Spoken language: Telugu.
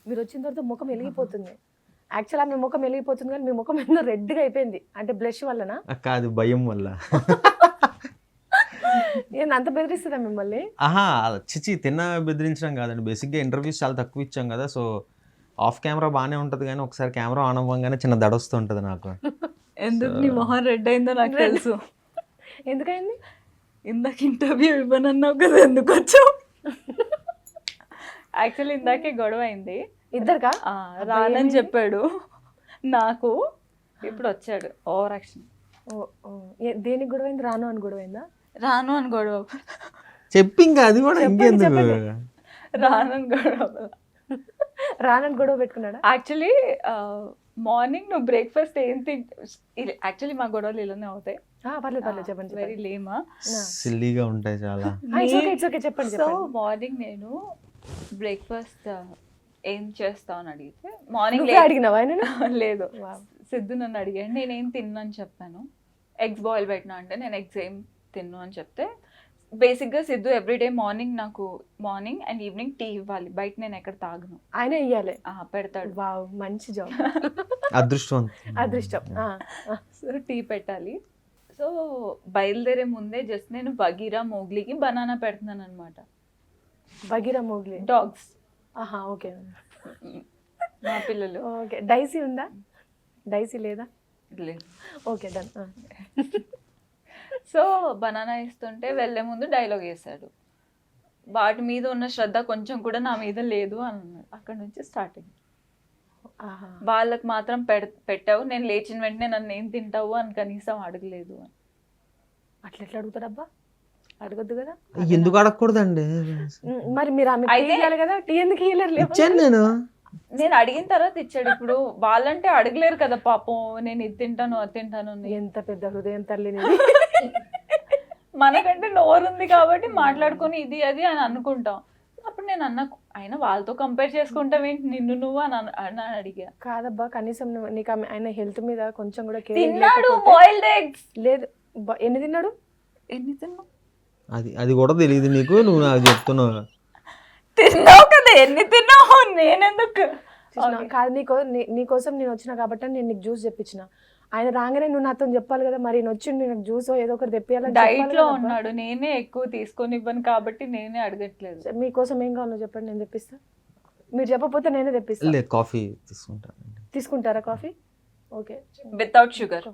మీరు వచ్చిన తర్వాత ముఖం వెలిగిపోతుంది. యాక్చువల్ మీ ముఖం వెలిగిపోతుంది కానీ మీ ముఖం ఎందుకు రెడ్గా అయిపోయింది. అంటే బ్లష్ వల్లనా? కాదు, భయం వల్ల. ఏంది అంత బెదిరిస్తుందా మిమ్మల్ని? చిచి తిన్న బెదిరించడం కాదండి. బేసిక్గా ఇంటర్వ్యూస్ చాలా తక్కువ ఇచ్చాం కదా, సో ఆఫ్ కెమెరా బాగానే ఉంటుంది కానీ ఒకసారి కెమెరా ఆన్ అవ్వగానే చిన్న దడొస్తూ ఉంటుంది నాకు. ఎందుకు నీ మొహం రెడ్ అయిందో నాకు తెలుసు. ఎందుకైంది? ఇందాక ఇంటర్వ్యూ ఇవ్వనన్నావు కదా, ఎందుకు వచ్చావు? యాక్చువల్లీ ఇందాకే గొడవ అయింది ఇద్దరుకా? రానని చెప్పాడు నాకు, ఇప్పుడు వచ్చాడు. Over action. దేనికి గొడవ అయింది? రాను అని గొడవ అయిందా? రాను అని గొడవ చెప్పి ఇంకా అది కూడా ఇంకెందుకు రానని గొడవ రానని గొడవ పెట్టుకున్నాడా? యాక్చువల్లీ మార్నింగ్ నువ్వు బ్రేక్ఫాస్ట్ ఏం యాక్చువల్లీ మా గొడవలు ఇలానే అవుతాయి. పర్లేదు చెప్పండి. వెరీ లేమా, సిల్లీగా ఉంటాయి చాలా. చెప్పండి. సో మార్నింగ్ నేను బ్రేక్ఫాస్ట్ ఏం చేస్తావు అని అడిగితే, మార్నింగ్ అడిగినావా? లేదు, సిద్ధు నన్ను అడిగాడు. నేనేం తిన్నా అని చెప్పాను. ఎగ్స్ బాయిల్ పెట్టినా అంటే నేను ఎగ్స్ ఏం తిన్ను అని చెప్తే, బేసిక్గా సిద్ధు ఎవ్రీడే మార్నింగ్ నాకు మార్నింగ్ అండ్ ఈవినింగ్ టీ ఇవ్వాలి. బయట నేను ఎక్కడ తాగను, ఆయన ఇయ్యాలి, పెడతాడు. వావ్, మంచి జాబ్. అదృష్టం. సో టీ పెట్టాలి. సో బయలుదేరే ముందే జస్ట్ నేను బగీరా మోగ్లీకి బనానా పెడుతున్నాను అనమాట. Bagheera Mowgli dogs. ఓకే, మా పిల్లలు. ఓకే, డైసీ ఉందా? డైసీ లేదా? లేదు. Okay, done. సో బనానా ఇస్తుంటే వెళ్ళే ముందు డైలాగ్ వేసాడు, వాటి మీద ఉన్న శ్రద్ధ కొంచెం కూడా నా మీద లేదు అని అన్నాడు. అక్కడ నుంచి స్టార్టింగ్. వాళ్ళకి మాత్రం పెట్టావు, నేను లేచిన వెంటనే నన్ను ఏం తింటావు అని కనీసం అడగలేదు అని. అట్లా ఎట్లా అడుగుతాడబ్బా? అడగద్దు కదా. ఎందుకు అడగకూడదండి? మరి మీరు ఆమె ఇయ్యాలి కదా, టీ ఎందుకు ఇయ్యలేరు? ఇచ్చాను నేను అడిగిన తర్వాత ఇచ్చాడు. ఇప్పుడు వాళ్ళంటే అడగలేరు కదా పాపం, నేను ఇది తింటాను అది తింటాను. ఎంత పెద్ద హృదయం తల్లి. మనకంటే నోరుంది కాబట్టి మాట్లాడుకొని ఇది అది అని అనుకుంటాం. అప్పుడు నేను అయినా వాళ్ళతో కంపేర్ చేసుకుంటాం ఏంటి నిన్ను నువ్వు అని అడిగా. కాదబ్బా, కనీసం నీకు ఆయన హెల్త్ మీద కొంచెం కూడా తిన్నాడు. బాయిల్డ్ ఎగ్స్ లేదు. ఎన్ని తిన్నాడు? ఎన్ని తిన్నావు? అది కూడా తెలియదు నీకు, నువ్వు నాకు చెప్తున్నావు. తిన్నావు కదా, ఎన్ని తిన్నావు? నేనెందుకు కాదు, నీకోసం నేను వచ్చిన కాబట్టి నేను నీకు జ్యూస్ తెప్పించిన. ఆయన రాగానే నువ్వు నాతో చెప్పాలి కదా, మరి వచ్చి నాకు జ్యూస్ ఏదో ఒకటి తెప్పియాలి. డైట్ లో ఉన్నాడు, నేనే ఎక్కువ తీసుకొని ఇవ్వను కాబట్టి నేనే అడగట్లేదు. మీకోసం ఏం కావాలో చెప్పండి, నేను తెప్పిస్తా. మీరు చెప్పకపోతే నేనే తెప్పిస్తా. కాఫీ తీసుకుంటారా? కాఫీ? Okay, without sugar.